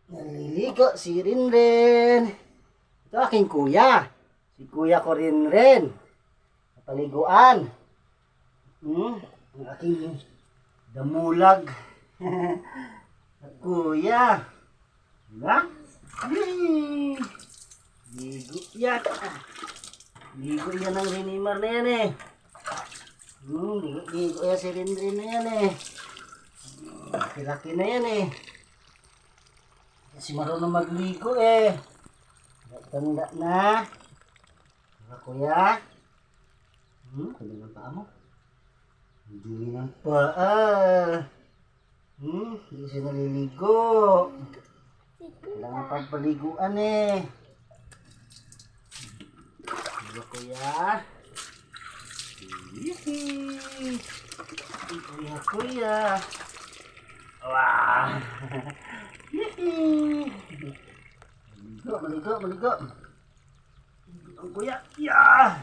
Naliligo si Rinren. Ito aking kuya. Si kuya ko Rinren. Paliguan. Ang aking damulag. At kuya. Diba? Ligo yan. Ligo yan ang Rinimar na yan eh. Ligo yan si Rinren na yan eh. Laki-laki na yan eh. Kasi marunong magligo eh. Tanda na. Diba kuya? Kuya ng paa mo. Hindi ng paa. Hindi siya naliligo. Kailangan pagpaliguan eh. Diba kuya? Kuya. Wah. Maligo. Ang kuya. Yeah.